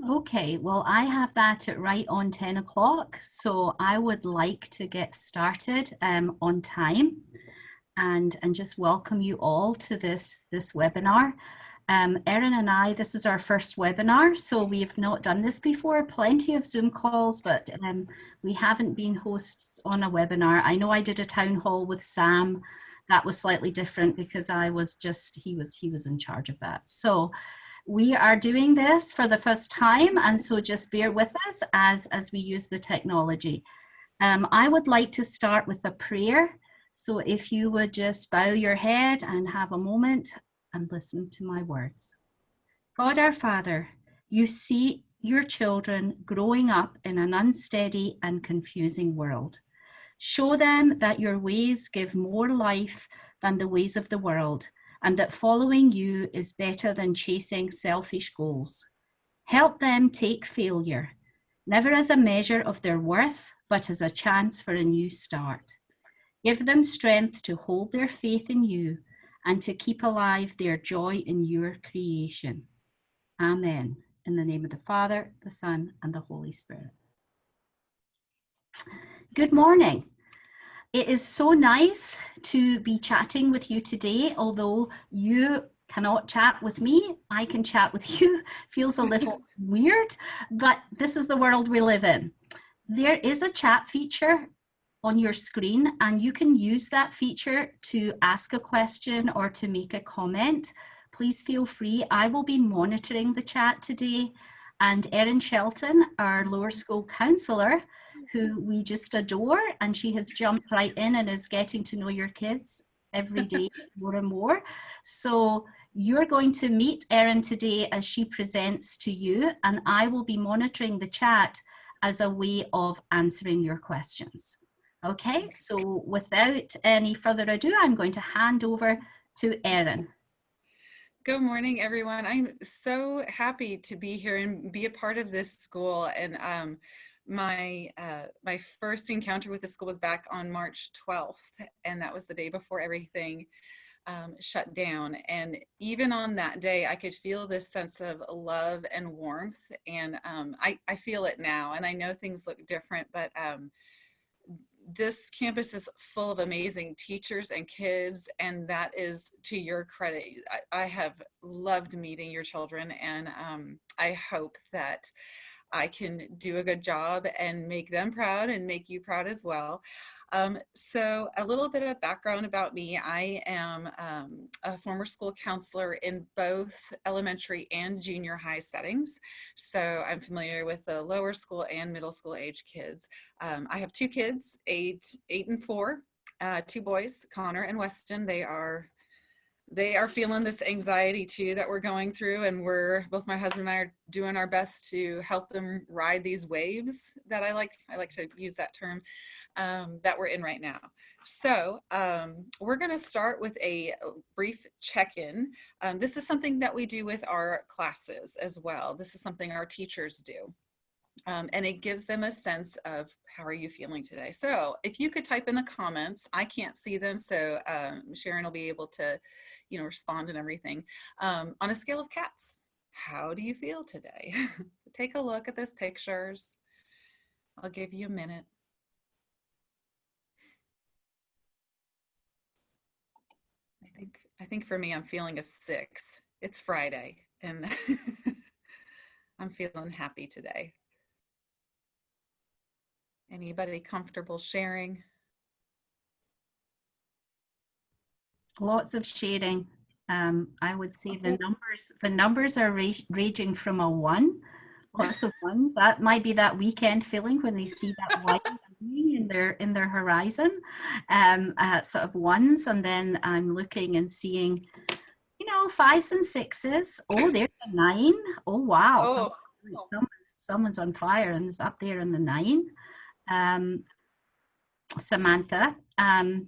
Okay, well, I have that at right on 10 o'clock, so I would like to get started on time and just welcome you all to this webinar. Erin and I, this is our first webinar, so we've not done this before, plenty of Zoom calls, but we haven't been hosts on a webinar. I know I did a town hall with Sam. That was slightly different because I was just, he was in charge of that. So we are doing this for the first time, and so just bear with us as we use the technology. I would like to start with a prayer. So if you would just bow your head and have a moment and listen to my words. God our Father, you see your children growing up in an unsteady and confusing world. Show them that your ways give more life than the ways of the world, and that following you is better than chasing selfish goals. Help them take failure, never as a measure of their worth, but as a chance for a new start. Give them strength to hold their faith in you and to keep alive their joy in your creation. Amen. In the name of the Father, the Son, and the Holy Spirit. Good morning. It is so nice to be chatting with you today, although you cannot chat with me, I can chat with you. Feels a little weird, but this is the world we live in. There is a chat feature on your screen, and you can use that feature to ask a question or to make a comment. Please feel free. I will be monitoring the chat today, and Erin Shelton, our lower school counsellor, who we just adore, and she has jumped right in and is getting to know your kids every day more and more. So you're going to meet Erin today as she presents to you, and I will be monitoring the chat as a way of answering your questions. Okay, so without any further ado, I'm going to hand over to Erin. Good morning, everyone. I'm so happy to be here and be a part of this school. And my first encounter with the school was back on March 12th, and that was the day before everything shut down. And even on that day, I could feel this sense of love and warmth, and I feel it now. And I know things look different, but this campus is full of amazing teachers and kids, and that is to your credit. I have loved meeting your children, and I hope that I can do a good job and make them proud and make you proud as well. So a little bit of background about me. I am a former school counselor in both elementary and junior high settings. So I'm familiar with the lower school and middle school age kids. I have two kids, 8 and 4, two boys, Connor and Weston. They are feeling this anxiety too that we're going through, and both my husband and I are doing our best to help them ride these waves that I like to use that term, that we're in right now. So we're going to start with a brief check-in. This is something that we do with our classes as well. This is something our teachers do. And it gives them a sense of how are you feeling today. So if you could type in the comments, I can't see them, so Sharon will be able to, respond and everything. On a scale of cats, how do you feel today? Take a look at those pictures. I'll give you a minute. I think for me, I'm feeling a 6. It's Friday, and I'm feeling happy today. Anybody comfortable sharing? Lots of sharing. I would say the numbers are ranging from a 1, lots of ones. That might be that weekend feeling when they see that white in their horizon, sort of 1s, and then I'm looking and seeing, 5s and 6s. Oh, there's a 9. Oh wow! Oh. Someone's on fire and is up there in the 9. Samantha, an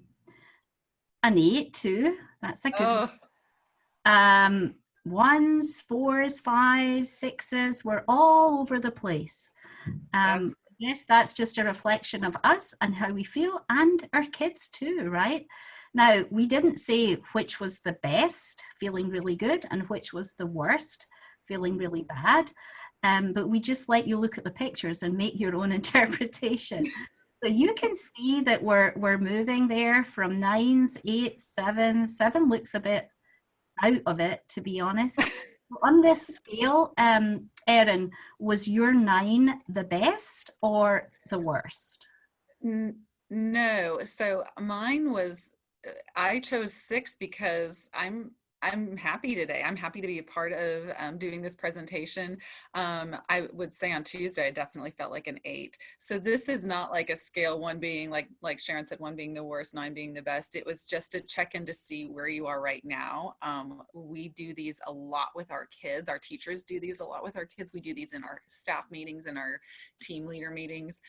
8 too. That's a good one. 1s, 4s, 5s, 6s. We're all over the place. Yes, that's just a reflection of us and how we feel, and our kids too, right? Now, we didn't say which was the best, feeling really good, and which was the worst, feeling really bad. But we just let you look at the pictures and make your own interpretation. So you can see that we're moving there from nines, eight, seven. Seven looks a bit out of it, to be honest. On this scale, Erin, was your 9 the best or the worst? No, so mine was I chose 6 because I'm happy today. I'm happy to be a part of doing this presentation. I would say on Tuesday I definitely felt like an 8. So this is not like a scale, 1 being like Sharon said, 1 being the worst, 9 being the best. It was just a check in to see where you are right now. We do these a lot with our kids. Our teachers do these a lot with our kids. We do these in our staff meetings and our team leader meetings.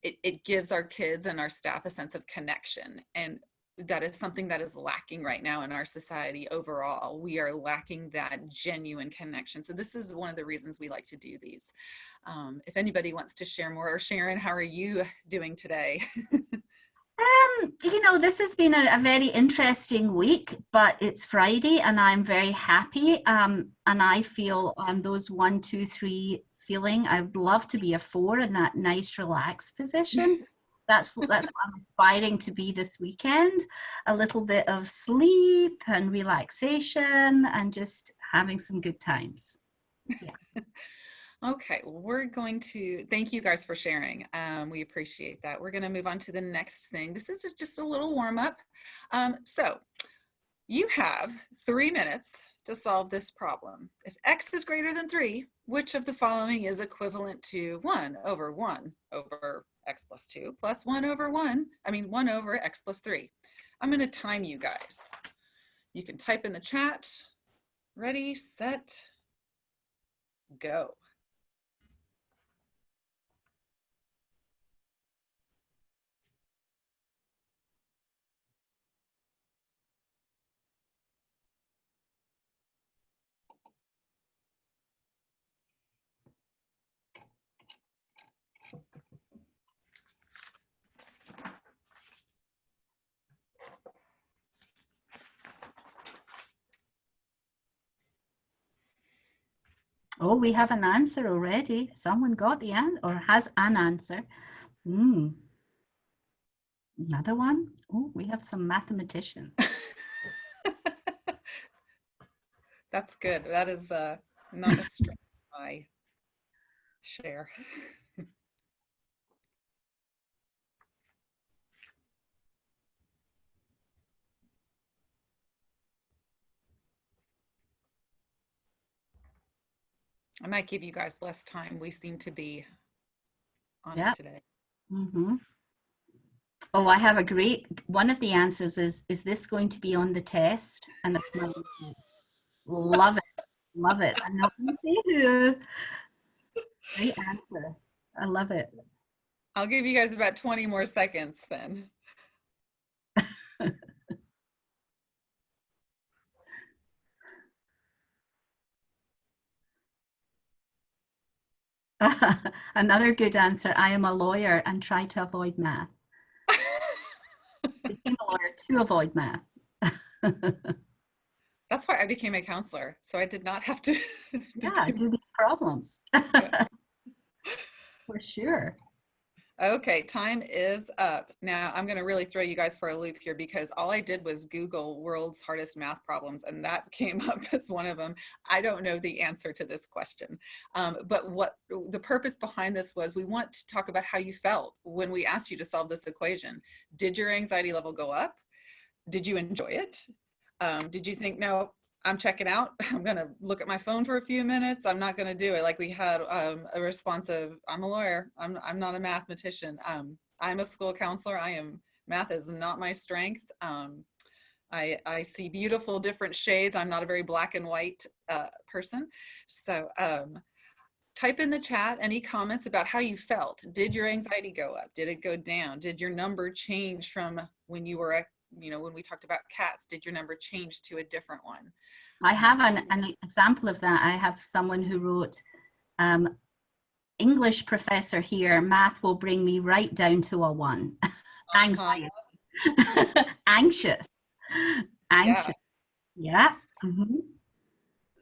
It gives our kids and our staff a sense of connection, and that is something that is lacking right now in our society overall. We are lacking that genuine connection. So this is one of the reasons we like to do these. If anybody wants to share more, or Sharon, how are you doing today? This has been a very interesting week, but it's Friday and I'm very happy. And I feel those 1, 2, 3 feeling. I would love to be a 4 in that nice relaxed position. That's what I'm aspiring to be this weekend. A little bit of sleep and relaxation and just having some good times. Yeah. Okay, well, we're going to thank you guys for sharing. We appreciate that. We're going to move on to the next thing. This is just a little warm up. So you have 3 minutes to solve this problem. If x is greater than 3, which of the following is equivalent to 1 over 1 over x plus 2 plus 1 over 1 over x plus 3? I'm going to time you guys. You can type in the chat. Ready, set, go. Oh, we have an answer already. Someone got the answer or has an answer. Another one. Oh, we have some mathematicians. That's good. That is not a strength I share. I might give you guys less time. We seem to be on it today. Mm-hmm. Oh, I have a great one. Of the answers is this going to be on the test? And love it, love it. I'm not going to say who. Great answer. I love it. I'll give you guys about 20 more seconds then. Another good answer. I am a lawyer and try to avoid math. Became a lawyer to avoid math. That's why I became a counselor. So I did not have to do these problems. For sure. Okay, time is up. Now I'm going to really throw you guys for a loop here because all I did was Google world's hardest math problems and that came up as one of them. I don't know the answer to this question, but what the purpose behind this was, we want to talk about how you felt when we asked you to solve this equation. Did your anxiety level go up? Did you enjoy it? Did you think, no, I'm checking out. I'm going to look at my phone for a few minutes. I'm not going to do it. Like we had a response of, I'm a lawyer. I'm not a mathematician. I'm a school counselor. Math is not my strength. I see beautiful different shades. I'm not a very black and white person. So type in the chat any comments about how you felt. Did your anxiety go up? Did it go down? Did your number change from when you were when we talked about cats, did your number change to a different one? I have an example of that. I have someone who wrote, English professor here, math will bring me right down to a 1. Anxiety. Anxious. Yeah. Mm-hmm.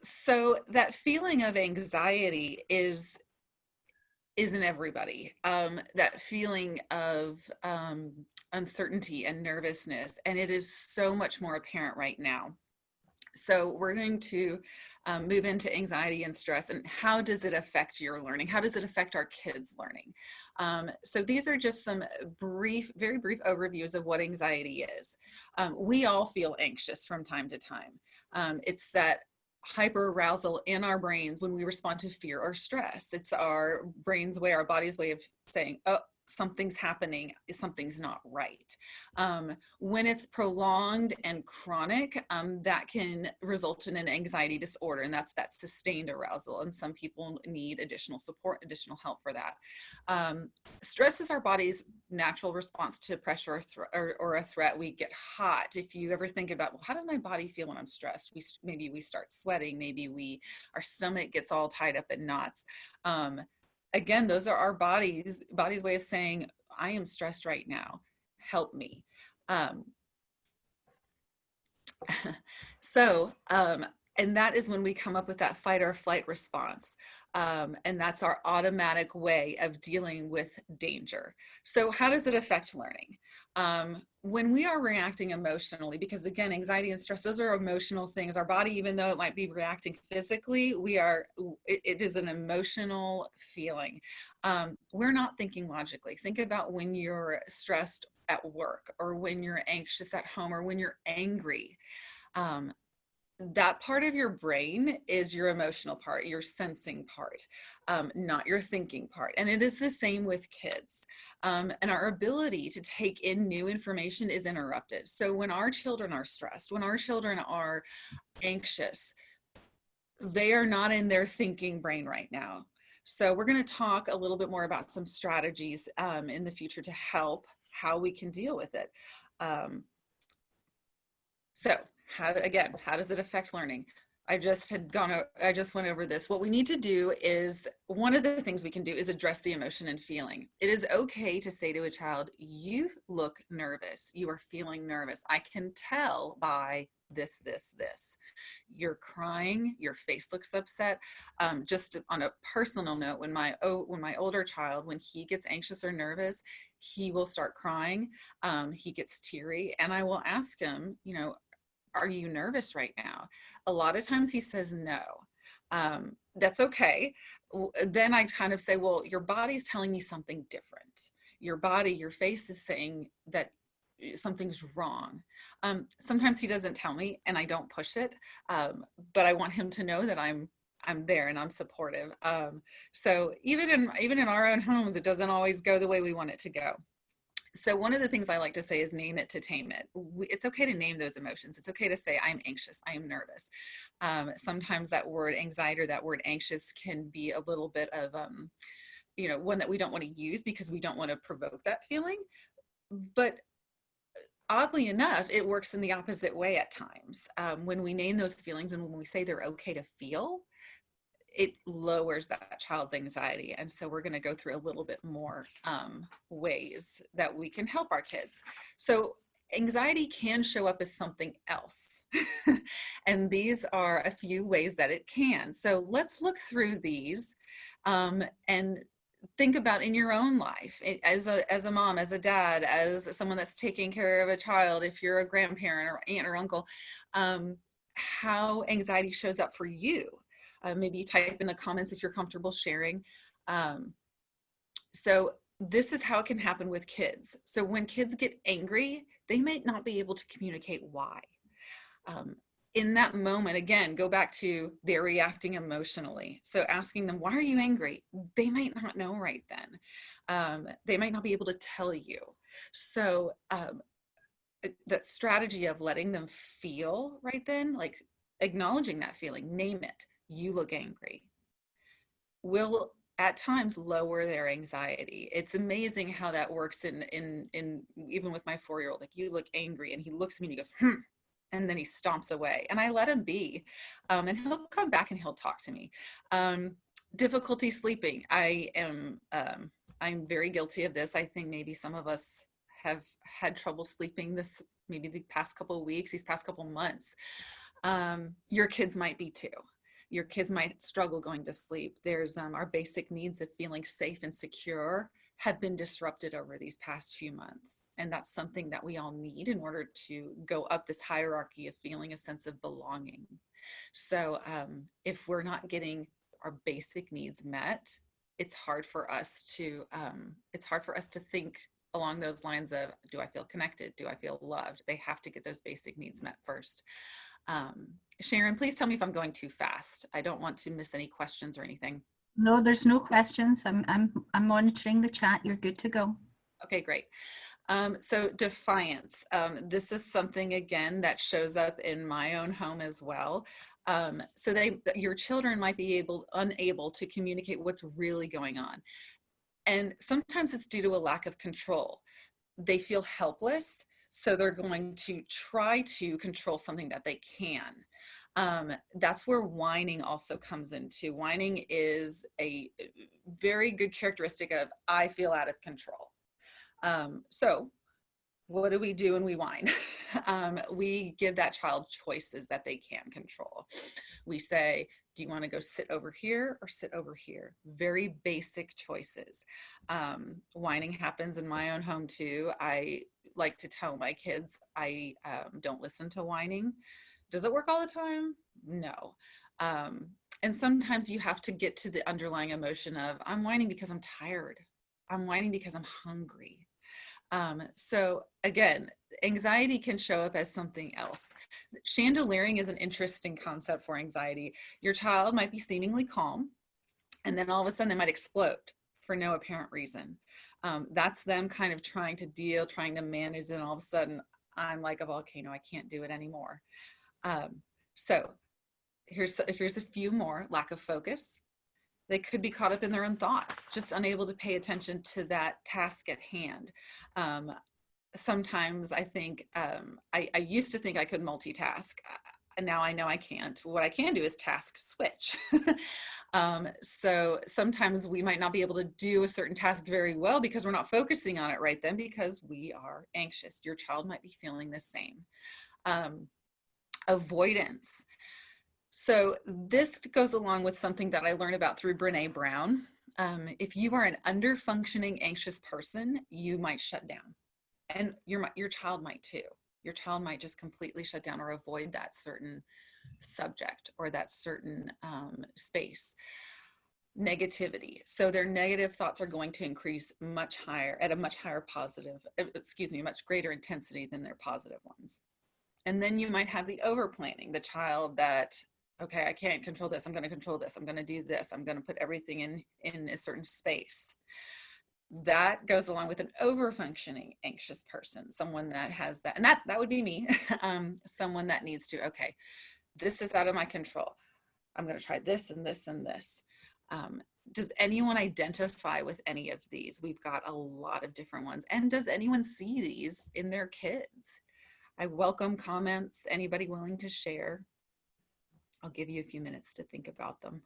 So that feeling of anxiety is in everybody. That feeling of uncertainty and nervousness, and it is so much more apparent right now. So we're going to move into anxiety and stress, and how does it affect your learning? How does it affect our kids' learning? So these are just some brief, very brief overviews of what anxiety is. We all feel anxious from time to time. It's that hyperarousal in our brains when we respond to fear or stress. It's our brain's way, our body's way of saying, oh, something's happening, something's not right. When it's prolonged and chronic, that can result in an anxiety disorder, and that's that sustained arousal. And some people need additional support, additional help for that. Stress is our body's natural response to pressure or a threat. We get hot. If you ever think about, well, how does my body feel when I'm stressed? Maybe we start sweating. Maybe our stomach gets all tied up in knots. Again, those are our body's way of saying, I am stressed right now, help me. And that is when we come up with that fight or flight response. And that's our automatic way of dealing with danger. So how does it affect learning? When we are reacting emotionally, because again, anxiety and stress, those are emotional things. Our body, even though it might be reacting physically, it is an emotional feeling. We're not thinking logically. Think about when you're stressed at work, or when you're anxious at home, or when you're angry. That part of your brain is your emotional part, your sensing part, not your thinking part. And it is the same with kids. And our ability to take in new information is interrupted. So when our children are stressed, when our children are anxious, they are not in their thinking brain right now. So we're going to talk a little bit more about some strategies in the future to help how we can deal with it. So how does it affect learning? I just went over this. What we need to do is, one of the things we can do is address the emotion and feeling. It is okay to say to a child, you look nervous. You are feeling nervous. I can tell by this. You're crying, your face looks upset. Just on a personal note, when my older child, when he gets anxious or nervous, he will start crying. He gets teary, and I will ask him, are you nervous right now? A lot of times he says no. That's okay. Then I kind of say, well, your body's telling me something different. Your face is saying that something's wrong. Sometimes he doesn't tell me, and I don't push it, but I want him to know that I'm there and I'm supportive. So even in our own homes, it doesn't always go the way we want it to go. So one of the things I like to say is name it to tame it. It's okay to name those emotions. It's okay to say, I'm anxious, I am nervous. Sometimes that word anxiety or that word anxious can be a little bit of, one that we don't want to use because we don't want to provoke that feeling. But oddly enough, it works in the opposite way at times. When we name those feelings and when we say they're okay to feel, it lowers that child's anxiety. And so we're going to go through a little bit more ways that we can help our kids. So anxiety can show up as something else. And these are a few ways that it can. So let's look through these and think about in your own life, as a mom, as a dad, as someone that's taking care of a child, if you're a grandparent or aunt or uncle, how anxiety shows up for you. Maybe type in the comments if you're comfortable sharing. So this is how it can happen with kids. So when kids get angry, they might not be able to communicate why. In that moment, again, go back to they're reacting emotionally. So asking them, why are you angry? They might not know right then. They might not be able to tell you. So that strategy of letting them feel right then, like acknowledging that feeling, name it. You look angry, will at times lower their anxiety. It's amazing how that works in even with my 4-year-old. Like, you look angry, and he looks at me and he goes, and then he stomps away, and I let him be, and he'll come back and he'll talk to me. Difficulty sleeping. I'm very guilty of this. I think maybe some of us have had trouble sleeping maybe the past couple of weeks, these past couple of months. Your kids might be too. Your kids might struggle going to sleep. There's our basic needs of feeling safe and secure have been disrupted over these past few months. And that's something that we all need in order to go up this hierarchy of feeling a sense of belonging. So if we're not getting our basic needs met, it's hard for us to think along those lines of, do I feel connected? Do I feel loved? They have to get those basic needs met first. Sharon, please tell me if I'm going too fast. I don't want to miss any questions or anything. No, there's no questions. I'm monitoring the chat. You're good to go. Okay, great. So defiance. This is something, again, that shows up in my own home as well. So your children might be unable to communicate what's really going on. And sometimes it's due to a lack of control. They feel helpless, so they're going to try to control something that they can. That's where whining also comes into. Whining is a very good characteristic of, I feel out of control. So what do we do when we whine? We give that child choices that they can control. We say, do you want to go sit over here or sit over here? Very basic choices. Whining happens in my own home too. I like to tell my kids, I don't listen to whining. Does it work all the time? No. And sometimes you have to get to the underlying emotion of, I'm whining because I'm tired. I'm whining because I'm hungry. So again, anxiety can show up as something else. Chandeliering is an interesting concept for anxiety. Your child might be seemingly calm, and then all of a sudden they might explode for no apparent reason. That's them kind of trying to manage, and all of a sudden I'm like a volcano. I can't do it anymore. So here's a few more. Lack of focus. They could be caught up in their own thoughts, just unable to pay attention to that task at hand. Sometimes I think, I used to think I could multitask. And now I know I can't. What I can do is task switch. So sometimes we might not be able to do a certain task very well because we're not focusing on it right then because we are anxious. Your child might be feeling the same. Avoidance. So this goes along with something that I learned about through Brene Brown. If you are an under-functioning anxious person, you might shut down. And your child might too. Your child might just completely shut down or avoid that certain subject or that certain space. Negativity. So their negative thoughts are going to increase much greater intensity than their positive ones. And then you might have the over planning, the child that, okay, I can't control this. I'm going to control this. I'm going to do this. I'm going to put everything in a certain space. That goes along with an over functioning anxious person, someone that has that, and that would be me. Someone that needs to, okay, this is out of my control. I'm going to try this and this and this. Does anyone identify with any of these? We've got a lot of different ones. And does anyone see these in their kids? I welcome comments. Anybody willing to share? I'll give you a few minutes to think about them.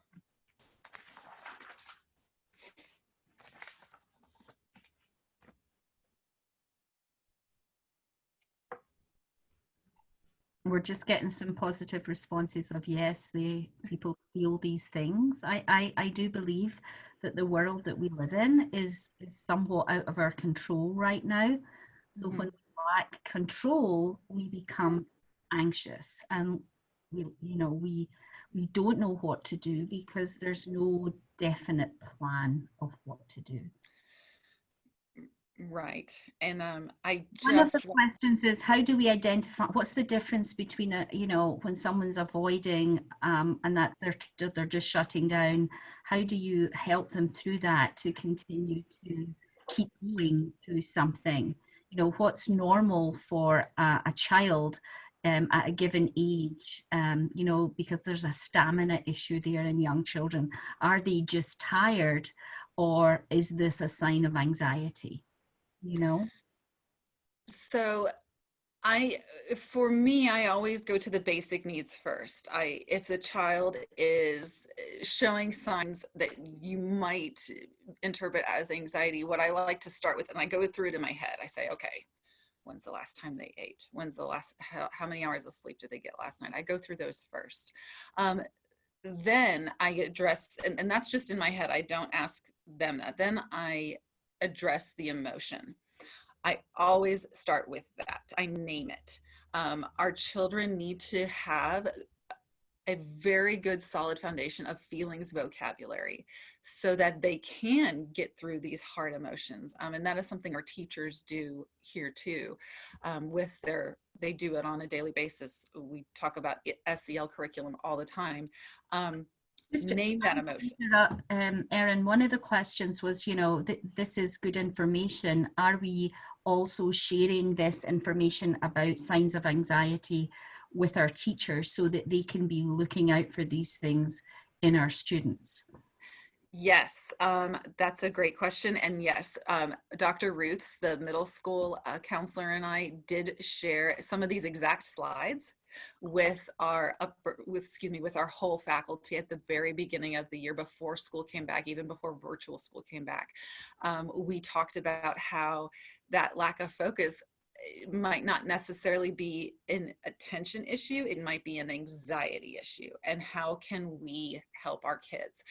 We're just getting some positive responses of yes, people feel these things. I do believe that the world that we live in is somewhat out of our control right now. So when we lack control, we become anxious, and we don't know what to do because there's no definite plan of what to do. Right. And one of the questions is, how do we identify, what's the difference between when someone's avoiding and that they're just shutting down? How do you help them through that to continue to keep going through something? What's normal for a child at a given age, because there's a stamina issue there in young children. Are they just tired, or is this a sign of anxiety? So for me, I always go to the basic needs first. If the child is showing signs that you might interpret as anxiety, what I like to start with, and I go through it in my head, I say, okay, when's the last time they ate? How many hours of sleep did they get last night? I go through those first. then I address, and that's just in my head. I don't ask them that. Then I address the emotion. I always start with that. I name it. Our children need to have a very good solid foundation of feelings vocabulary so that they can get through these hard emotions, and that is something our teachers do here too, with their, they do it on a daily basis. We talk about SEL curriculum all the time. Name that Sorry to emotion. interrupt, Erin. One of the questions was, this is good information. Are we also sharing this information about signs of anxiety with our teachers so that they can be looking out for these things in our students? Yes, that's a great question. And yes, Dr. Ruths, the middle school counselor, and I did share some of these exact slides with our with our whole faculty at the very beginning of the year, before school came back, even before virtual school came back. We talked about how that lack of focus might not necessarily be an attention issue, it might be an anxiety issue, and how can we help our kids.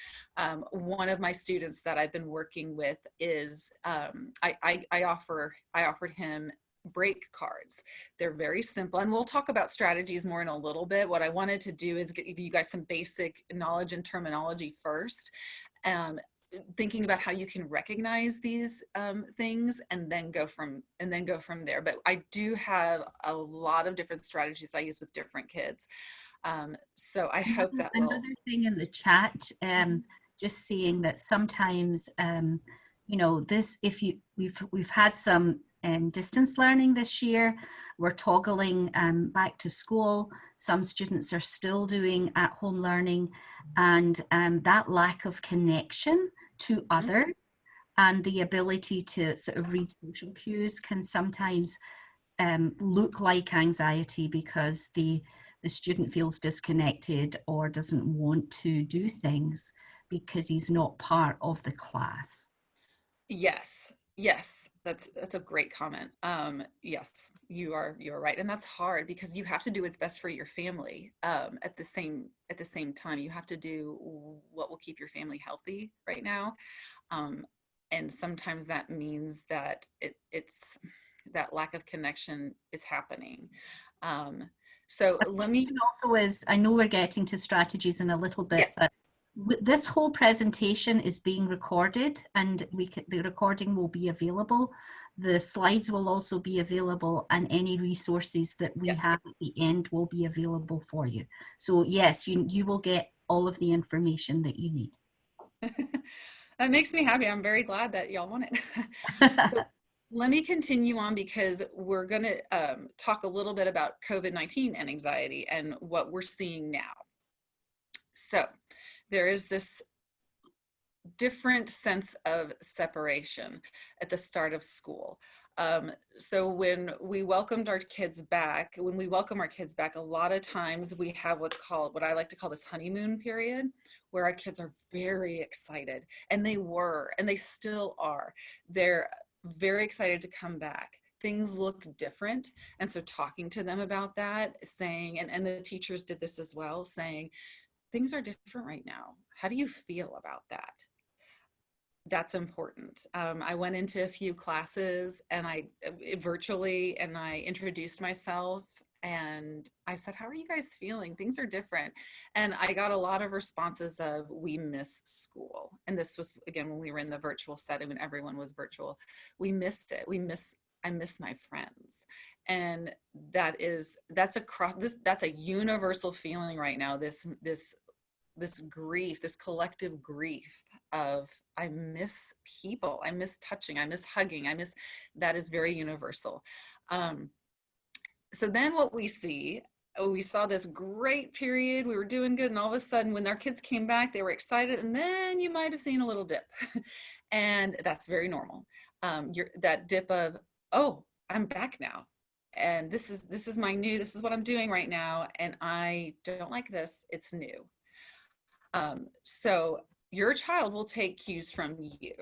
One of my students that I've been working with is, I offered him break cards. They're very simple, and we'll talk about strategies more in a little bit. What I wanted to do is give you guys some basic knowledge and terminology first, thinking about how you can recognize these things, and then go from there. But I do have a lot of different strategies I use with different kids. So I hope that will. Another thing in the chat, just saying that sometimes, this, if you, we've had some distance learning this year. We're toggling back to school. Some students are still doing at-home learning, and that lack of connection to others and the ability to sort of read social cues can sometimes look like anxiety because the student feels disconnected or doesn't want to do things because he's not part of the class. Yes, that's a great comment. Yes, you're right, and that's hard because you have to do what's best for your family. At the same time, you have to do what will keep your family healthy right now, and sometimes that means that it's that lack of connection is happening. So let me. Also, is, I know we're getting to strategies in a little bit, Yes. but this whole presentation is being recorded, and the recording will be available. The slides will also be available, and any resources that we Yes. have at the end will be available for you. So yes, you will get all of the information that you need. That makes me happy. I'm very glad that y'all want it. So let me continue on, because we're going to talk a little bit about COVID-19 and anxiety and what we're seeing now. So there is this different sense of separation at the start of school. So when we welcome our kids back, a lot of times we have what I like to call this honeymoon period, where our kids are very excited, and they still are. They're very excited to come back. Things look different. And so talking to them about that, saying, and the teachers did this as well, saying, things are different right now. How do you feel about that? That's important. I went into a few classes, and I virtually, and I introduced myself, and I said, how are you guys feeling? Things are different. And I got a lot of responses of, we miss school. And this was, again, when we were in the virtual setting, when everyone was virtual. We missed it. I miss my friends. And that's a universal feeling right now. This grief, this collective grief of, I miss people, I miss touching, I miss hugging, that is very universal. So then what we saw this great period, we were doing good, and all of a sudden when our kids came back, they were excited, and then you might have seen a little dip. And that's very normal. That dip of, oh, I'm back now, and this is this is what I'm doing right now, and I don't like this, it's new. So your child will take cues from you,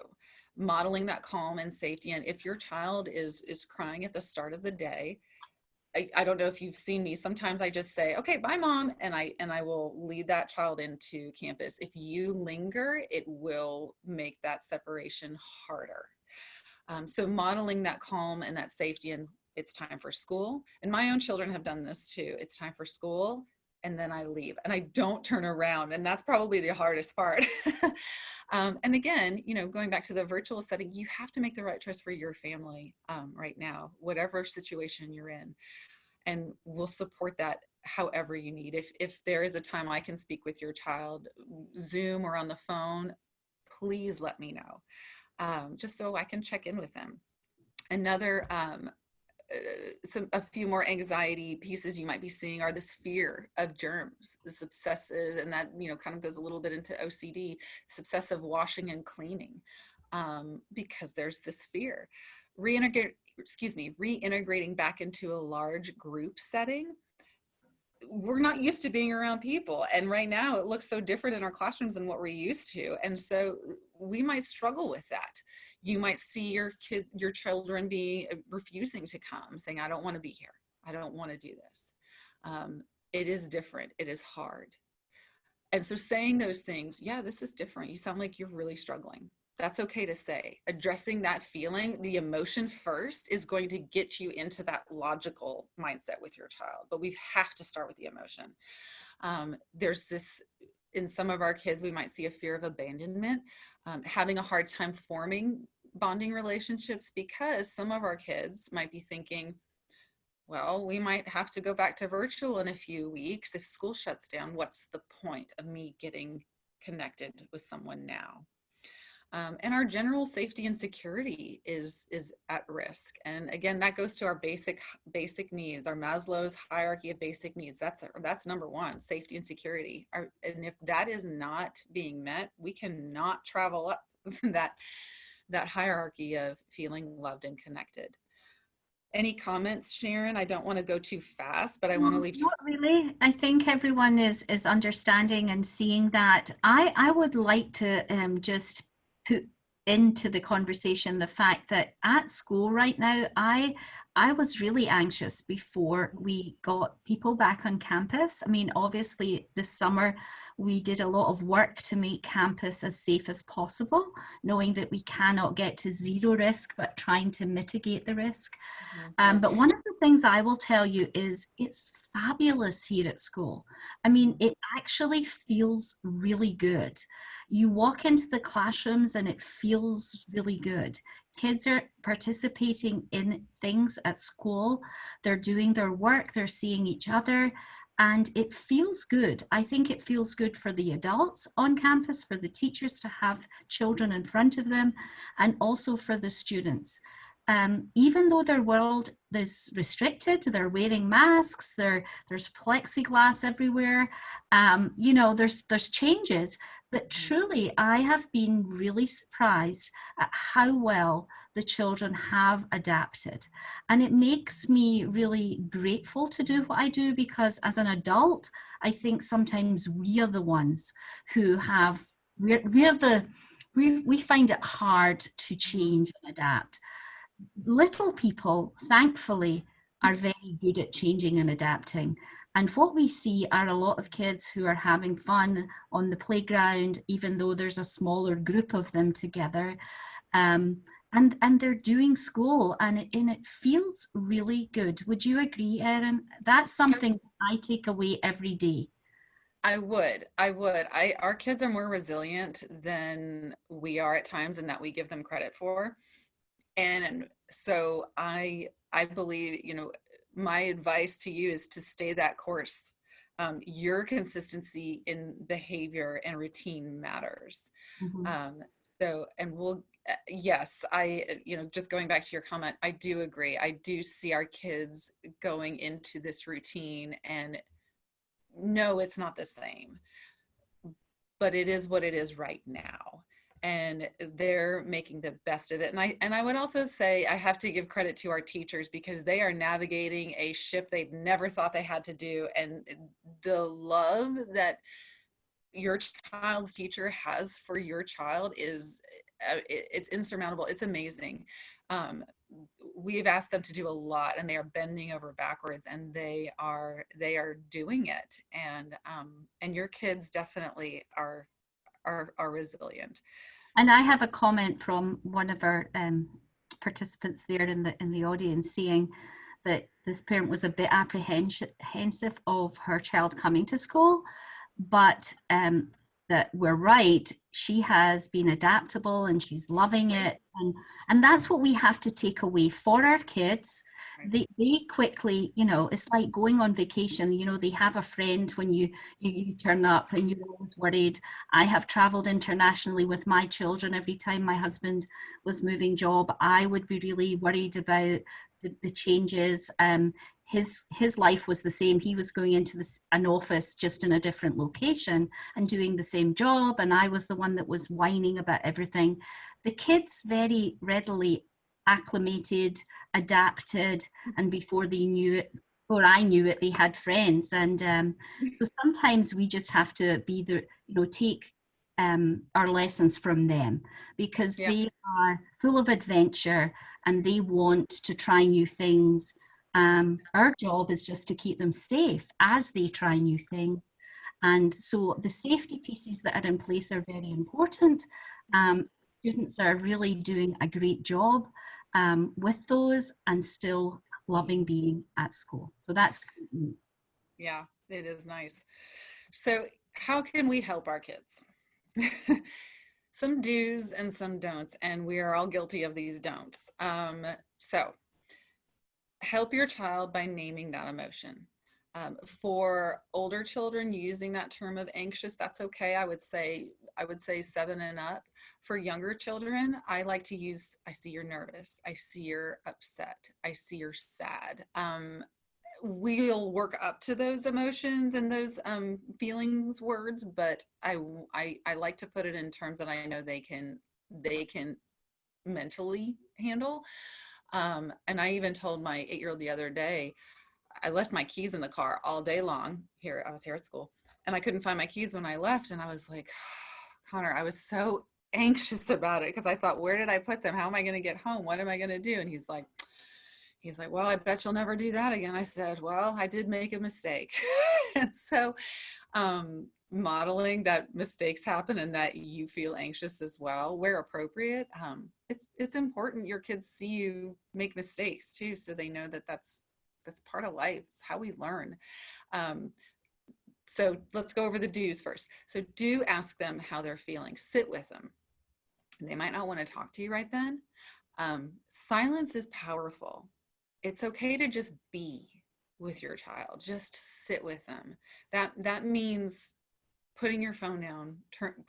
modeling that calm and safety. And if your child is crying at the start of the day, I don't know if you've seen me. Sometimes I just say, okay, bye mom. And I will lead that child into campus. If you linger, it will make that separation harder. So modeling that calm and that safety, and it's time for school. And my own children have done this too. It's time for school. And then I leave and I don't turn around. And that's probably the hardest part. And again, going back to the virtual setting, you have to make the right choice for your family right now, whatever situation you're in. And we'll support that however you need. If there is a time I can speak with your child, Zoom or on the phone, please let me know, just so I can check in with them. Another a few more anxiety pieces you might be seeing are this fear of germs, this obsessive, and that kind of goes a little bit into OCD, this obsessive washing and cleaning, because there's this fear. Reintegrating back into a large group setting. We're not used to being around people, and right now it looks so different in our classrooms than what we're used to, and so we might struggle with that. You might see your children be refusing to come, saying, I don't want to be here, I don't want to do this. It is different, it is hard. And so saying those things, yeah, this is different, you sound like you're really struggling, that's okay to say. Addressing that feeling, the emotion first, is going to get you into that logical mindset with your child. But we have to start with the emotion. There's this, in some of our kids, we might see a fear of abandonment, having a hard time forming bonding relationships, because some of our kids might be thinking, well, we might have to go back to virtual in a few weeks. If school shuts down, what's the point of me getting connected with someone now? And our general safety and security is at risk. And again, that goes to our basic needs, our Maslow's hierarchy of basic needs. That's number one, safety and security. And if that is not being met, we cannot travel up that hierarchy of feeling loved and connected. Any comments, Sharon? I don't want to go too fast, but I want to leave. Not really. I think everyone is understanding and seeing that. I would like to just put into the conversation the fact that at school right now, I was really anxious before we got people back on campus. I mean, obviously this summer we did a lot of work to make campus as safe as possible, knowing that we cannot get to zero risk, but trying to mitigate the risk. But one of the things I will tell you is it's fabulous here at school. I mean, it actually feels really good. You walk into the classrooms and it feels really good. Kids are participating in things at school. They're doing their work. They're seeing each other. And it feels good. I think it feels good for the adults on campus, for the teachers to have children in front of them, and also for the students. Even though their world is restricted, they're wearing masks, there's plexiglass everywhere, there's changes, but truly I have been really surprised at how well the children have adapted. And it makes me really grateful to do what I do, because as an adult, I think sometimes we are the ones who we find it hard to change and adapt. Little people, thankfully, are very good at changing and adapting. And what we see are a lot of kids who are having fun on the playground, even though there's a smaller group of them together. And they're doing school, and it feels really good. Would you agree, Erin? That's something I take away every day. I would. Our kids are more resilient than we are at times, and that we give them credit for. And so I believe, my advice to you is to stay that course. Your consistency in behavior and routine matters. Mm-hmm. Yes, just going back to your comment, I do agree. I do see our kids going into this routine, and no, it's not the same, but it is what it is right now. And they're making the best of it. And I would also say I have to give credit to our teachers, because they are navigating a ship they've never thought they had to do. And the love that your child's teacher has for your child is it's insurmountable. It's amazing. we've asked them to do a lot, and they are bending over backwards, and they are doing it. And your kids definitely are resilient. And I have a comment from one of our participants there in the audience saying that this parent was a bit apprehensive of her child coming to school, but that we're right. She has been adaptable and she's loving Right. it, and that's what we have to take away for our kids. Right. They quickly, you know, it's like going on vacation. You know, they have a friend when you turn up and you're always worried. I have traveled internationally with my children. Every time my husband was moving job, I would be really worried about the changes. His life was the same. He was going into an office just in a different location and doing the same job, and I was the one that was whining about everything. The kids very readily acclimated, adapted, and before they knew it, before I knew it, they had friends. And so sometimes we just have to be the, you know, take our lessons from them, because Yeah. they are full of adventure and they want to try new things. Our job is just to keep them safe as they try new things. And so the safety pieces that are in place are very important. Students are really doing a great job with those and still loving being at school. So that's great news. Yeah, it is nice. So how can we help our kids? Some do's and some don'ts, and we are all guilty of these don'ts. So help your child by naming that emotion. For older children, using that term of anxious, that's okay. I would say 7 and up. For younger children, I like to use, I see you're nervous, I see you're upset, I see you're sad. We'll work up to those emotions and those feelings words, but I like to put it in terms that I know they can mentally handle. And I even told my 8-year-old the other day, I left my keys in the car all day long. I was here at school, and I couldn't find my keys when I left. And I was like, Connor, I was so anxious about it because I thought, where did I put them? How am I going to get home? What am I going to do? And he's like, well, I bet you'll never do that again. I said, well, I did make a mistake. And so modeling that mistakes happen and that you feel anxious as well, where appropriate. It's important your kids see you make mistakes too, so they know that that's part of life. It's how we learn. So let's go over the do's first. So do ask them how they're feeling. Sit with them. They might not want to talk to you right then. Silence is powerful. It's okay to just be with your child. Just sit with them. That means putting your phone down,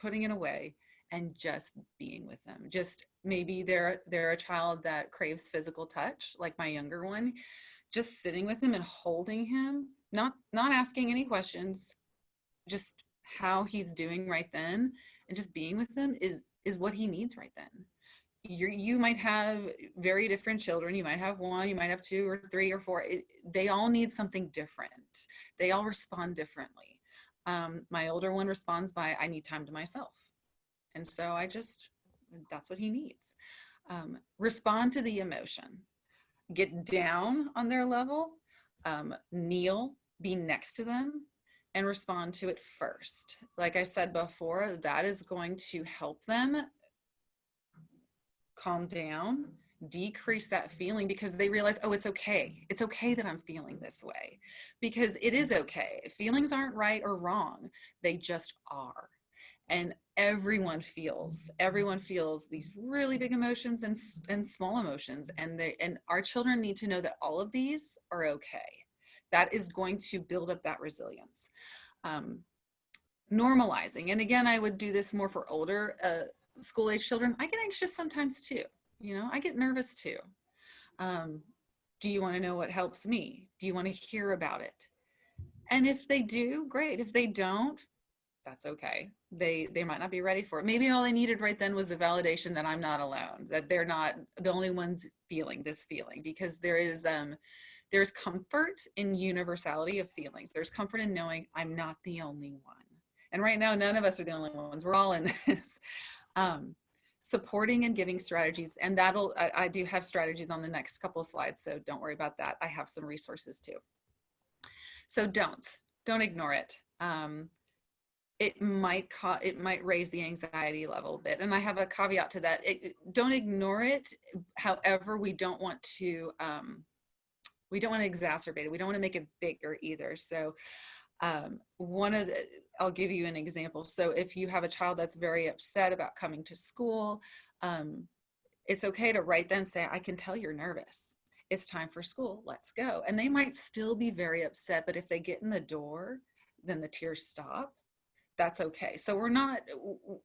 putting it away, and just being with them. Just maybe they're a child that craves physical touch, like my younger one. Just sitting with him and holding him, not asking any questions, just how he's doing right then, and just being with him is what he needs right then. You might have very different children. You might have one, you might have two or three or four. They all need something different. They all respond differently. My older one responds by, I need time to myself. And so that's what he needs. Respond to the emotion. Get down on their level, kneel, be next to them, and respond to it first. Like I said before, that is going to help them calm down, decrease that feeling, because they realize, oh, it's okay. It's okay that I'm feeling this way, because it is okay. Feelings aren't right or wrong. They just are. And everyone feels these really big emotions and small emotions. And our children need to know that all of these are okay. That is going to build up that resilience. Normalizing. And again, I would do this more for older school age children. I get anxious sometimes too. I get nervous too. Do you want to know what helps me? Do you want to hear about it? And if they do, great. If they don't, that's okay. They might not be ready for it. Maybe all they needed right then was the validation that I'm not alone, that they're not the only ones feeling this feeling, because there's comfort in universality of feelings. There's comfort in knowing I'm not the only one. And right now, none of us are the only ones. We're all in this. supporting and giving strategies. And I do have strategies on the next couple of slides, so don't worry about that. I have some resources too. So don't ignore it. It might raise the anxiety level a bit. And I have a caveat to that. Don't ignore it. However, we don't want to exacerbate it. We don't want to make it bigger either. So I'll give you an example. So if you have a child that's very upset about coming to school, it's okay to right then say, I can tell you're nervous. It's time for school. Let's go. And they might still be very upset, but if they get in the door, then the tears stop. That's okay. So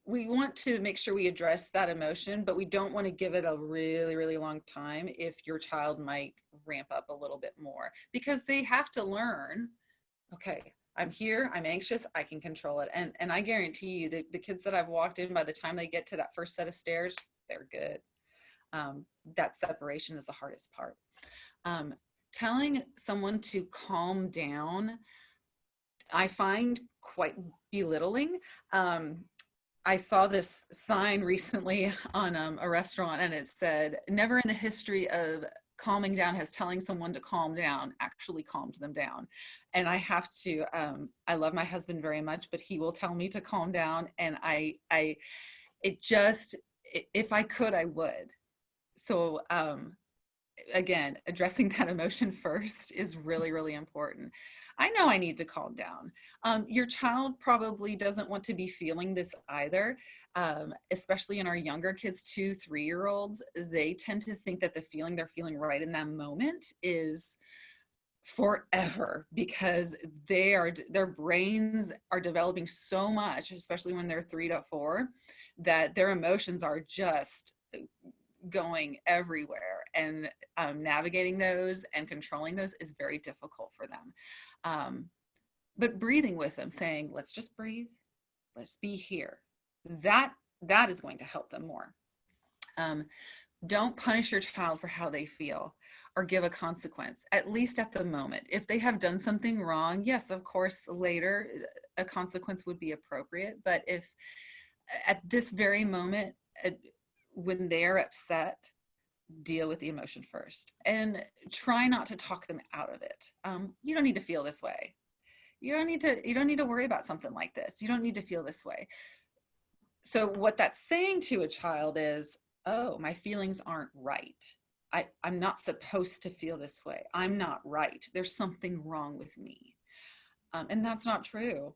we want to make sure we address that emotion, but we don't want to give it a really, really long time if your child might ramp up a little bit more, because they have to learn, okay, I'm here, I'm anxious, I can control it. And I guarantee you that the kids that I've walked in, by the time they get to that first set of stairs, they're good. That separation is the hardest part. Telling someone to calm down, I find quite belittling. I saw this sign recently on a restaurant, and it said, never in the history of calming down has telling someone to calm down actually calmed them down. And I have to, I love my husband very much, but he will tell me to calm down. And if I could, I would. So again, addressing that emotion first is really, really important. I know I need to calm down. Your child probably doesn't want to be feeling this either, especially in our younger kids, 2-3-year-olds. They tend to think that the feeling they're feeling right in that moment is forever, because their brains are developing so much, especially when they're 3 to 4, that their emotions are just going everywhere, and navigating those and controlling those is very difficult for them. But breathing with them, saying, let's just breathe, let's be here, that is going to help them more. Don't punish your child for how they feel or give a consequence, at least at the moment. If they have done something wrong, yes, of course, later a consequence would be appropriate. But if at this very moment, when they're upset, deal with the emotion first and try not to talk them out of it. You don't need to feel this way. You don't need to worry about something like this. You don't need to feel this way. So what that's saying to a child is, oh, my feelings aren't right. I'm not supposed to feel this way. I'm not right. There's something wrong with me. And that's not true.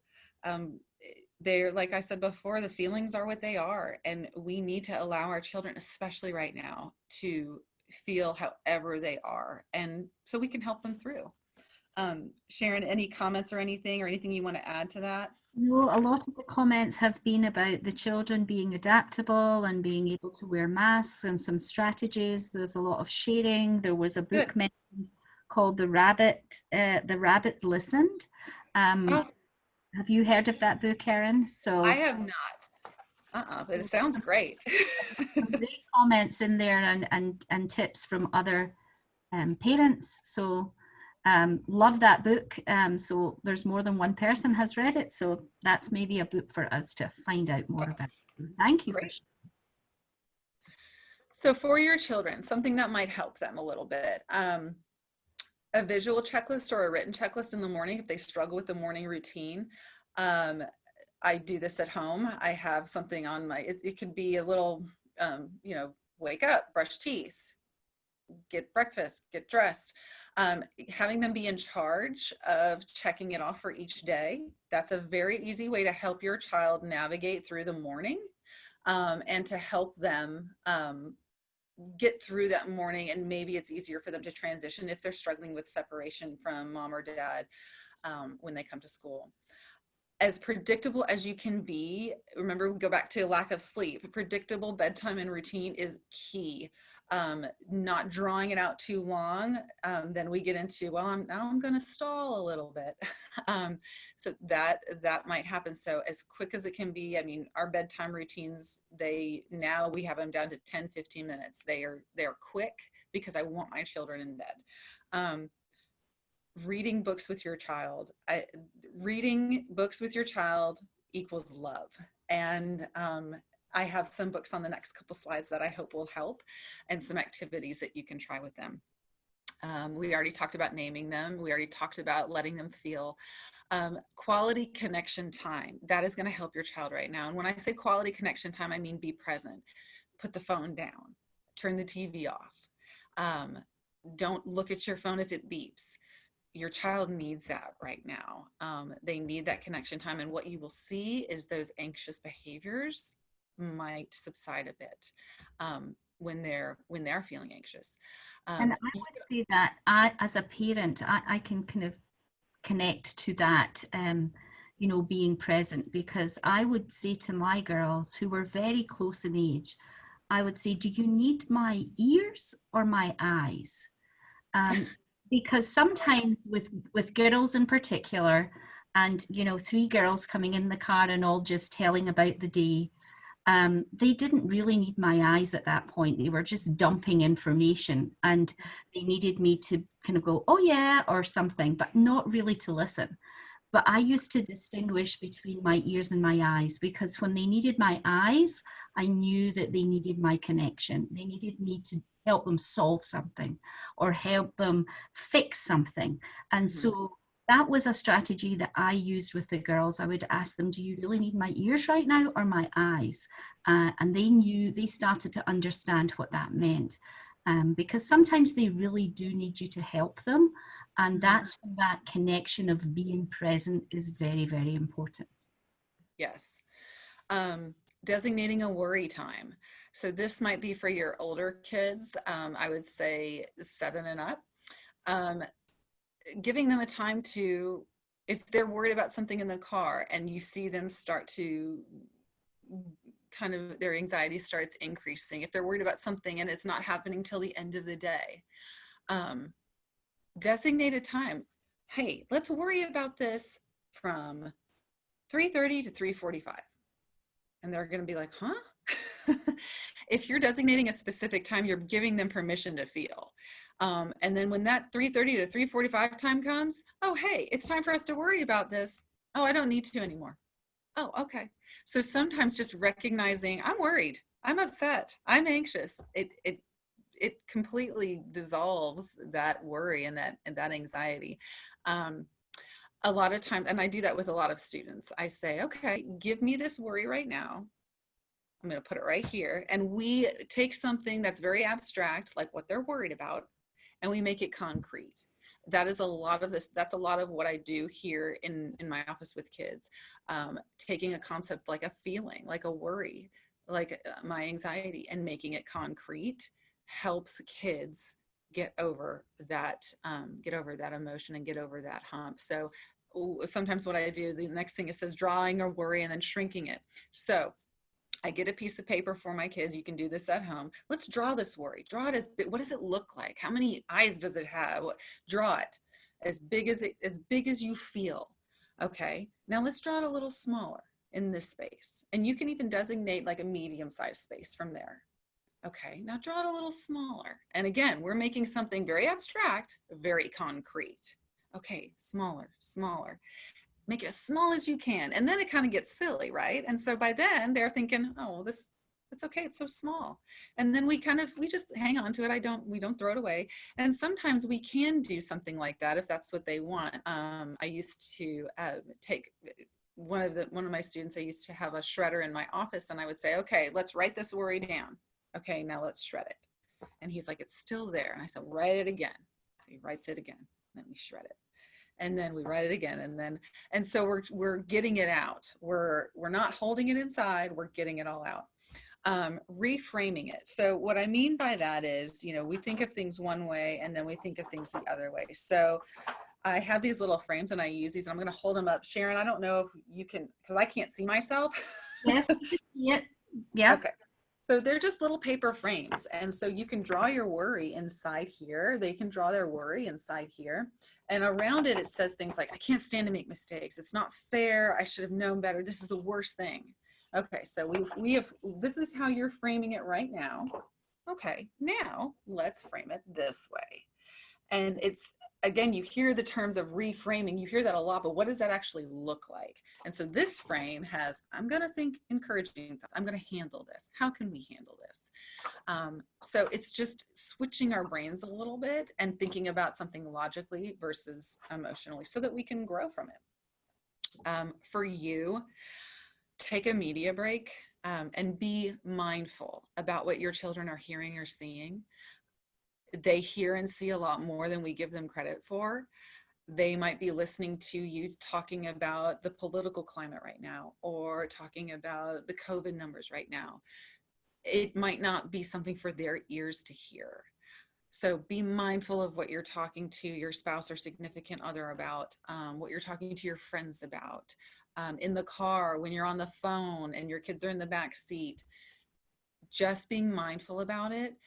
They're, like I said before, the feelings are what they are, and we need to allow our children, especially right now, to feel however they are, and so we can help them through. Sharon, any comments or anything you want to add to that? No, a lot of the comments have been about the children being adaptable and being able to wear masks, and some strategies. There's a lot of sharing. There was a book Good. mentioned called The Rabbit Listened. Oh, Have you heard of that book, Erin? I So have not. But it sounds great. some great comments in there, and tips from other parents. So love that book. So there's more than one person has read it. So that's maybe a book for us to find out more about. Thank you for Great. So for your children, something that might help them a little bit, a visual checklist or a written checklist in the morning if they struggle with the morning routine. I do this at home. I have something on it could be a little, wake up, brush teeth, get breakfast, get dressed. Having them be in charge of checking it off for each day. That's a very easy way to help your child navigate through the morning, and to help them get through that morning. And maybe it's easier for them to transition if they're struggling with separation from mom or dad when they come to school. As predictable as you can be, remember, we go back to lack of sleep. A predictable bedtime and routine is key. Not drawing it out too long, then we get into, well, I'm going to stall a little bit. So that might happen. So as quick as it can be. I mean, our bedtime routines, now we have them down to 10-15 minutes. They're quick because I want my children in bed. Reading books with your child. Reading books with your child equals love. And I have some books on the next couple slides that I hope will help, and some activities that you can try with them. We already talked about naming them. We already talked about letting them feel. Quality connection time. That is going to help your child right now. And when I say quality connection time, I mean be present. Put the phone down. Turn the TV off. Don't look at your phone if it beeps. Your child needs that right now. They need that connection time. And what you will see is those anxious behaviors might subside a bit when they're feeling anxious. And I would say that I, as a parent, I can kind of connect to that, you know, being present, because I would say to my girls who were very close in age, I would say, do you need my ears or my eyes? Because sometimes with girls in particular, and you know, three girls coming in the car and all just telling about the day, they didn't really need my eyes at that point. They were just dumping information, and they needed me to kind of go, oh yeah, or something, but not really to listen. But I used to distinguish between my ears and my eyes, because when they needed my eyes, I knew that they needed my connection. They needed me to help them solve something or help them fix something. And so that was a strategy that I used with the girls. I would ask them, do you really need my ears right now or my eyes? And they knew, they started to understand what that meant. Because sometimes they really do need you to help them. And that's when that connection of being present is very, very important. Yes. Designating a worry time. So this might be for your older kids. I would say 7 and up. Giving them a time to, if they're worried about something in the car and you see them start to kind of, their anxiety starts increasing. If they're worried about something and it's not happening till the end of the day, designate a time. Hey, let's worry about this from 3:30 to 3:45. And they're going to be like, huh? If you're designating a specific time, you're giving them permission to feel. And then when that 3:30 to 3:45 time comes, oh, hey, it's time for us to worry about this. Oh, I don't need to anymore. Oh, okay. So sometimes just recognizing I'm worried, I'm upset, I'm anxious, it completely dissolves that worry and that anxiety. A lot of times, and I do that with a lot of students, I say, okay, give me this worry right now. I'm going to put it right here. And we take something that's very abstract, like what they're worried about, and we make it concrete. That is a lot of this. That's a lot of what I do here in my office with kids. Taking a concept like a feeling, like a worry, like my anxiety, and making it concrete helps kids get over that emotion and get over that hump. So sometimes what I do, the next thing it says drawing or worry and then shrinking it. So I get a piece of paper for my kids. You can do this at home. Let's draw this worry. Draw it as big. What does it look like? How many eyes does it have? Draw it as big as you feel. Okay. Now let's draw it a little smaller in this space. And you can even designate like a medium-sized space from there. Okay. Now draw it a little smaller. And again, we're making something very abstract, very concrete. Okay. Smaller, smaller. Make it as small as you can. And then it kind of gets silly, right? And so by then they're thinking, oh, it's okay, it's so small. And then we just hang on to it. We don't throw it away. And sometimes we can do something like that if that's what they want. I used to take one of my students, I used to have a shredder in my office, and I would say, okay, let's write this worry down. Okay, now let's shred it. And he's like, it's still there. And I said, write it again. So he writes it again. Then we shred it. And then we write it again, and so we're getting it out. We're not holding it inside. We're getting it all out. Reframing it. So what I mean by that is, we think of things one way and then we think of things the other way. So I have these little frames and I use these, and I'm going to hold them up. Sharon, I don't know if you can, because I can't see myself. Yes. Yeah. Yeah. Okay. So they're just little paper frames. And so you can draw your worry inside here. They can draw their worry inside here. And around it, it says things like, I can't stand to make mistakes. It's not fair. I should have known better. This is the worst thing. Okay, so this is how you're framing it right now. Okay, now let's frame it this way. And again, you hear the terms of reframing, you hear that a lot, but what does that actually look like? And so this frame has, I'm going to think encouraging thoughts. I'm going to handle this. How can we handle this? So it's just switching our brains a little bit and thinking about something logically versus emotionally so that we can grow from it. For you, take a media break and be mindful about what your children are hearing or seeing. They hear and see a lot more than we give them credit for. They might be listening to you talking about the political climate right now, or talking about the COVID numbers right now. It might not be something for their ears to hear. So be mindful of what you're talking to your spouse or significant other about, what you're talking to your friends about, in the car, when you're on the phone and your kids are in the back seat. Just being mindful about it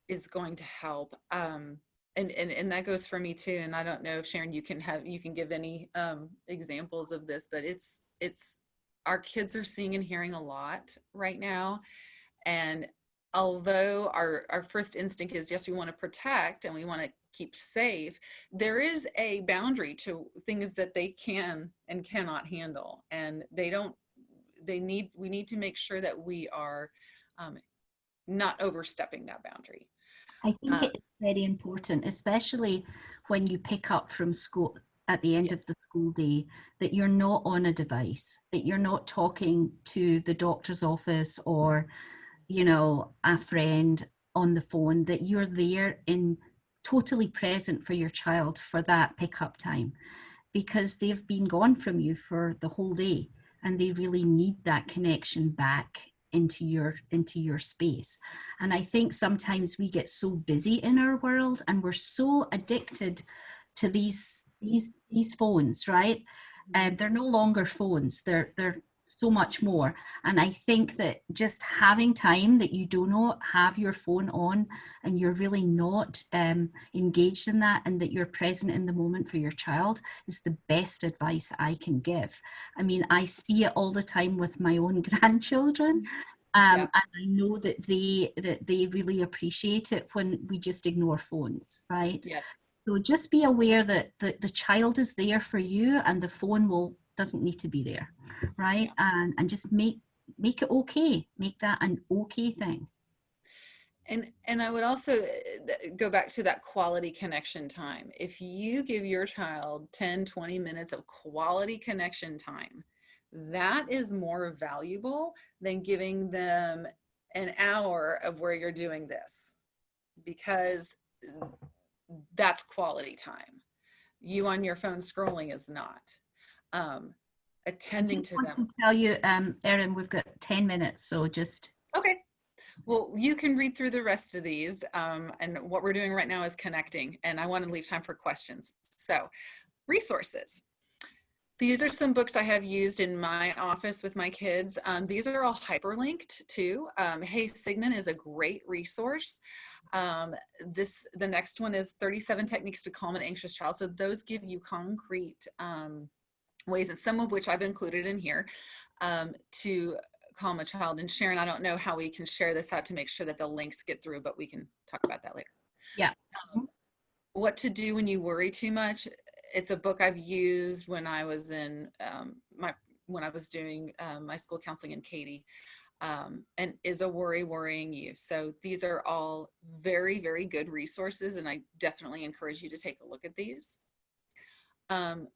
is going to help. And that goes for me too. And I don't know if Sharon, you can give any examples of this, but it's our kids are seeing and hearing a lot right now. And although our first instinct is, yes, we want to protect and we want to keep safe, there is a boundary to things that they can and cannot handle. And we need to make sure that we are not overstepping that boundary. I think Uh, it is very important, especially when you pick up from school at the end yeah, of the school day, that you're not on a device, that you're not talking to the doctor's office or, you know, a friend on the phone, that you're there in totally present for your child for that pickup time, because they've been gone from you for the whole day and they really need that connection back into your space. And I think sometimes we get so busy in our world and we're so addicted to these phones, right? And they're no longer phones, they're so much more. And I think that just having time that you do not have your phone on and you're really not engaged in that, and that you're present in the moment for your child, is the best advice I can give. I mean, I see it all the time with my own grandchildren. yeah, And I know that they really appreciate it when we just ignore phones, right? yeah, So just be aware that the child is there for you and the phone will doesn't need to be there, right? yeah. And just make it okay. Make that an okay thing. And I would also go back to that quality connection time. If you give your child 10, 20 minutes of quality connection time, that is more valuable than giving them an hour of where you're doing this, because that's quality time. You on your phone scrolling is not. Um, I attending just to want them. to tell you, Erin, we've got 10 minutes, so just Okay. Well, you can read through the rest of these. And what we're doing right now is connecting, and I want to leave time for questions. So, resources. These are some books I have used in my office with my kids. These are all hyperlinked too. Hey Sigmund is a great resource. The next one is 37 Techniques to Calm an Anxious Child. So those give you concrete ways, and some of which I've included in here, to calm a child. And Sharon, I don't know how we can share this out to make sure that the links get through, but we can talk about that later. yeah. What to do when you worry too much. It's a book I've used when I was in when I was doing my school counseling in Katy, and is a worrying you. So these are all very, very good resources, and I definitely encourage you to take a look at these. Um,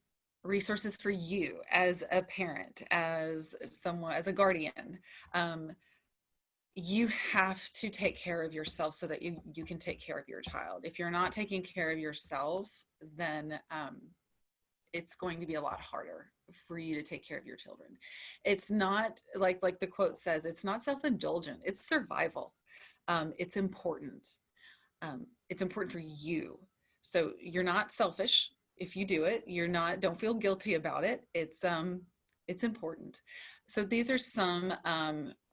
resources for you as a parent, as someone, as a guardian. You have to take care of yourself so that you can take care of your child. If you're not taking care of yourself, then it's going to be a lot harder for you to take care of your children. It's not like the quote says, it's not self-indulgent, it's survival. It's important. It's important for you. So you're not selfish if you do it. You're not, don't feel guilty about it. It's important. So these are some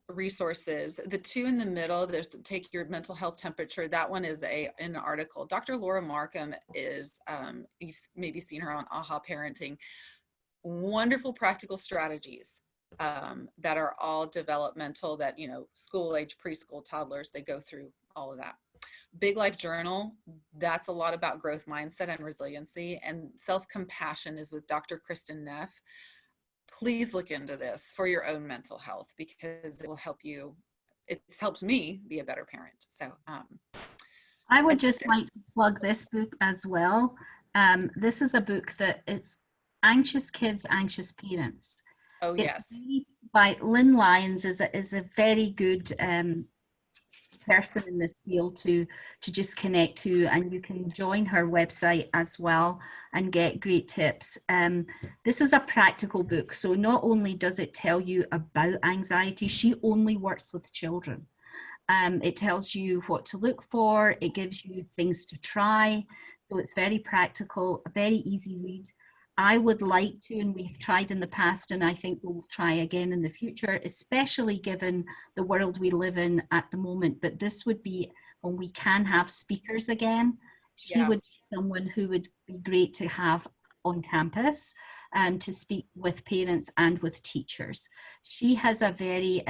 resources. The two in the middle, there's Take Your Mental Health Temperature. That one is an article. Dr. Laura Markham is, you've maybe seen her on AHA Parenting. Wonderful practical strategies that are all developmental, that, you know, school age, preschool, toddlers, they go through all of that. Big Life Journal, that's a lot about growth mindset and resiliency. And Self-Compassion is with Dr. Kristen Neff. Please look into this for your own mental health, because it will help you. It's helped me be a better parent. So I would just like to plug this book as well. This is a book that is Anxious Kids, Anxious Parents. oh It's yes, by Lynn Lyons, is a very good person in this field to just connect to, and you can join her website as well and get great tips. This is a practical book, so not only does it tell you about anxiety, she only works with children. It tells you what to look for, it gives you things to try, so it's very practical, a very easy read. I would like to, and we've tried in the past, and I think we'll try again in the future, especially given the world we live in at the moment. But this would be when we can have speakers again. She yeah, would be someone who would be great to have on campus to speak with parents and with teachers. She has a very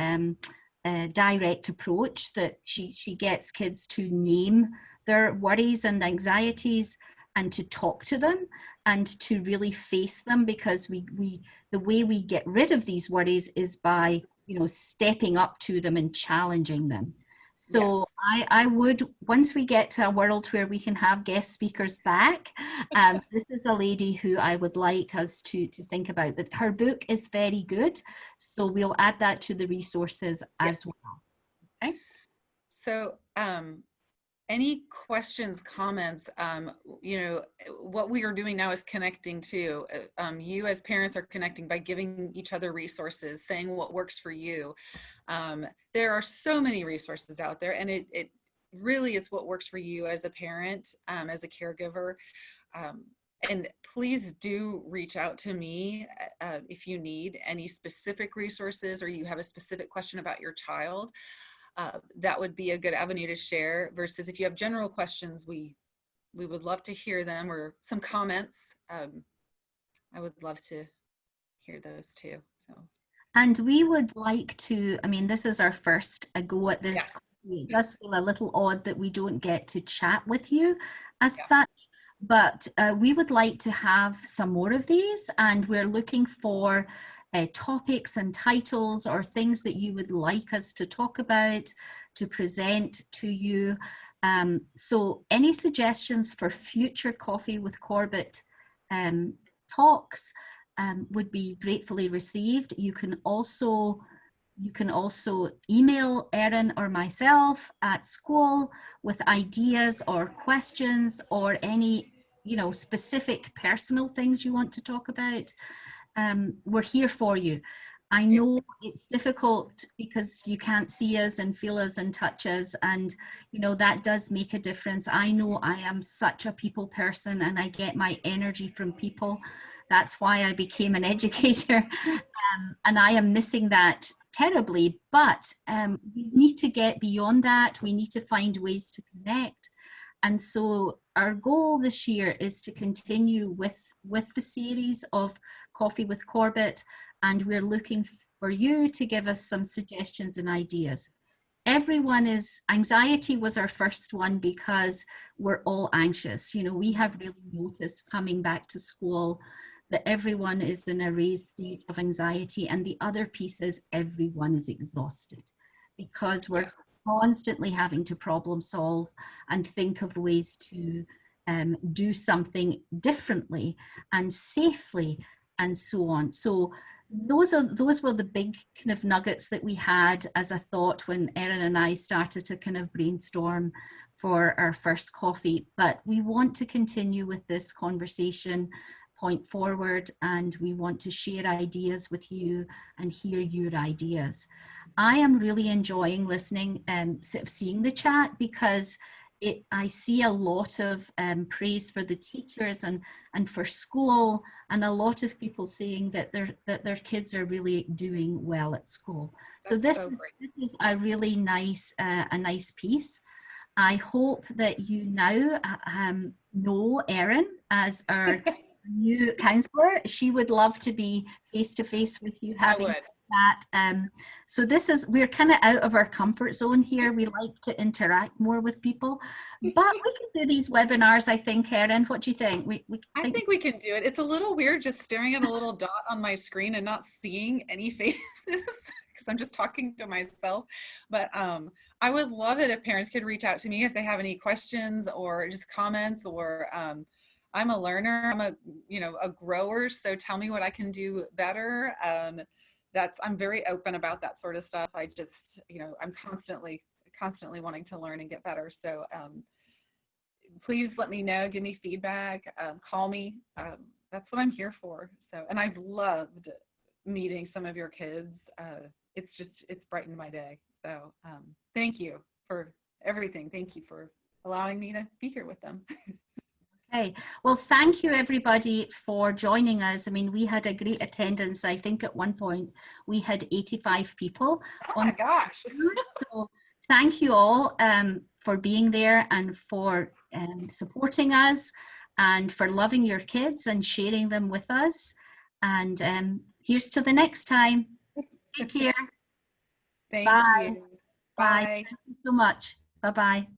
direct approach that she gets kids to name their worries and anxieties and to talk to them and to really face them, because we the way we get rid of these worries is by, you know, stepping up to them and challenging them. So yes. I would, once we get to a world where we can have guest speakers back, this is a lady who I would like us to think about. But her book is very good, so we'll add that to the resources as Yes. well. Okay. So any questions, comments? What we are doing now is connecting to you as parents are connecting by giving each other resources, saying what works for you. There are so many resources out there, and it really, it's what works for you as a parent, as a caregiver. And please do reach out to me if you need any specific resources or you have a specific question about your child. That would be a good avenue to share, versus if you have general questions, we would love to hear them, or some comments. I would love to hear those too. So And we would like to, I mean, this is our first go at yeah, this. It does feel a little odd that we don't get to chat with you as yeah, such, but we would like to have some more of these, and we're looking for topics and titles or things that you would like us to talk about, to present to you. So any suggestions for future Coffee with Corbett talks would be gratefully received. You can also email Erin or myself at school with ideas or questions or any, you know, specific personal things you want to talk about. We're here for you. I yeah, know it's difficult because you can't see us and feel us and touch us, and you know that does make a difference. I know I am such a people person and I get my energy from people. That's why I became an educator, and I am missing that terribly. But we need to get beyond that. We need to find ways to connect. And so our goal this year is to continue with the series of Coffee with Corbett, and we're looking for you to give us some suggestions and ideas. Anxiety was our first one because we're all anxious. You know, we have really noticed coming back to school that everyone is in a raised state of anxiety, and the other piece is everyone is exhausted because we're yes, constantly having to problem solve and think of ways to do something differently and safely and so on. So those were the big kind of nuggets that we had as a thought when Erin and I started to kind of brainstorm for our first coffee. But we want to continue with this conversation point forward, and we want to share ideas with you and hear your ideas. I am really enjoying listening and sort of seeing the chat, because I see a lot of praise for the teachers and for school, and a lot of people saying that their kids are really doing well at school. So that's this so is, great. this is a really nice piece. I hope that you now know Erin as our new counselor. She would love to be face to face with you, I having would. that. So we're kind of out of our comfort zone here. We like to interact more with people, but we can do these webinars, I think, Erin. What do you think? We I think we can do it. It's a little weird just staring at a little dot on my screen and not seeing any faces because I'm just talking to myself. But I would love it if parents could reach out to me if they have any questions or just comments, or I'm a learner. I'm a grower. So tell me what I can do better. I'm very open about that sort of stuff. I just, I'm constantly wanting to learn and get better. So please let me know, give me feedback, call me. That's what I'm here for. So, and I've loved meeting some of your kids. It's brightened my day. So thank you for everything. Thank you for allowing me to be here with them. Okay. Well, thank you everybody for joining us. I mean, we had a great attendance. I think at one point we had 85 people. Oh my gosh. So thank you all for being there and for supporting us and for loving your kids and sharing them with us. And here's to the next time. Take care. Thank Bye. you. Bye. Bye. Thank you so much. Bye-bye.